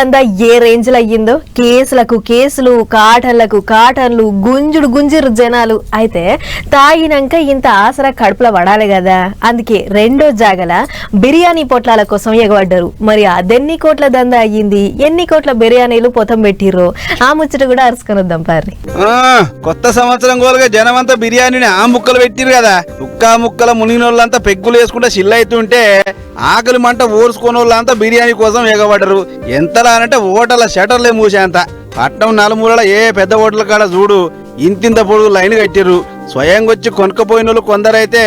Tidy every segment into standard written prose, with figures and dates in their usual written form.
ఏ range లో అయ్యిందో కేసులకు కేసులు కాటన్లకు కాటన్లు గుంజిరు జనాలు అయితే తాగినాక ఇంత ఆసరా కడుపులో పడాలి కదా అందుకే రెండో జాగల బిర్యానీ పొట్లాల కోసం ఎగబడ్డారు మరి అదెన్ని కోట్ల దందా అయ్యింది ఎన్ని కోట్ల బిర్యానీలు పొతం పెట్టిర్రో ఆ ముచ్చట కూడా అరుసుకొని వద్దాం పారి కొత్త సంవత్సరం గోలుగా జనం అంతా బిర్యానీని ఆ ముక్కలు పెట్టిరు కదా ముక్కల మునిగినోళ్ళంతా పెగ్గులు వేసుకుంటే సిల్లైతుంటే ఆకలి మంట ఓర్చుకున్న వాళ్ళంతా బిర్యానీ కోసం ఎగబడ్డరు ఎంతలా అంటే హోటల్ షటర్లే మూసేంత పట్నం నలుమూలల ఏ పెద్ద హోటల్ కాడ చూడు ఇంతింత పొడుగు లైన్ కట్టిర్రు స్వయంగా వచ్చి కొనుక్కపోయిన వాళ్ళు కొందరైతే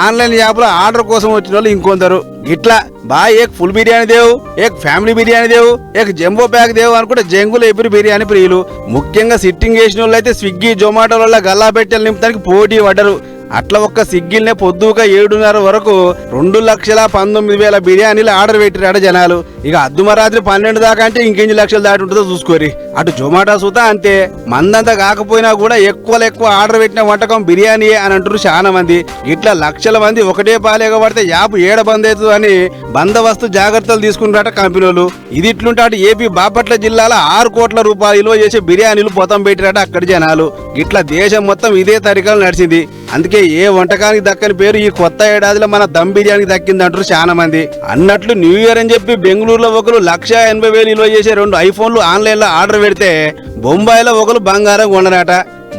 ఆన్లైన్ యాప్ లో ఆర్డర్ కోసం వచ్చిన వాళ్ళు ఇంకొందరు ఇట్లా ఏక్ ఫుల్ బిర్యానీ దేవు ఏక్ ఫ్యామిలీ బిర్యానీ దేవు ఏక్ జంబో ప్యాక్ దేవు అనుకుంటే జంగులు ఎప్పుడు బిర్యానీ ప్రియులు ముఖ్యంగా సిట్టింగ్ చేసిన వాళ్ళు అయితే స్విగ్గీ జొమాటో వల్ల గల్లా పెట్టెలు నింపడానికి పోటీ పడ్డరు అట్లా ఒక్క సిగ్గిల్నే పొద్దుగా 7:30 వరకు 2,19,000 బిర్యానీలు ఆర్డర్ పెట్టిరాడు జనాలు ఇక అద్దుమరాత్రి 12 దాకా అంటే ఇంకెన్ని లక్షలు దాటి ఉంటుందో చూసుకోరి అటు జొమాటో సూతా అంతే మందంతా కాకపోయినా కూడా ఎక్కువ ఆర్డర్ పెట్టిన వంటకం బిర్యానీ అని అంటారు చాలా మంది ఇట్లా లక్షల మంది ఒకటే పాలేగా పడితే యాప్ ఏడ బంద్ అవుతుంది అని బందోబస్తు జాగ్రత్తలు తీసుకుంటారట కంపెనీలు ఇది ఇట్లుంటే అటు ఏపీ బాపట్ల జిల్లాలో 6 కోట్ల రూపాయలు విలువ చేసే బిర్యానీలు పొతం పెట్టిరాట అక్కడి జనాలు ఇట్లా దేశం మొత్తం ఇదే తరికాలు నడిచింది అందుకే ఏ వంటకానికి దక్కని పేరు ఈ కొత్త ఏడాదిలో మన దమ్ బిర్యానీకి దక్కింది అంటారు చాలా మంది అన్నట్లు న్యూ ఇయర్ అని చెప్పి బెంగళూరులో ఒకరు 1,80,000 విలువ చేసే 2 ఐఫోన్లు ఆన్లైన్ లో ఆర్డర్ పెడితే బొంబాయిలో ఒకరు బంగారం కొనరాట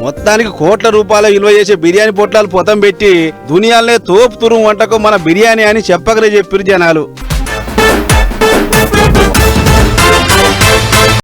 మొత్తానికి కోట్ల రూపాయల విలువ చేసే బిర్యానీ పొట్లాలు పొతం పెట్టి దునియాలనే తోపు తురుము వంటకం మన బిర్యానీ అని చెప్పకలే చెప్పిరు జనాలు.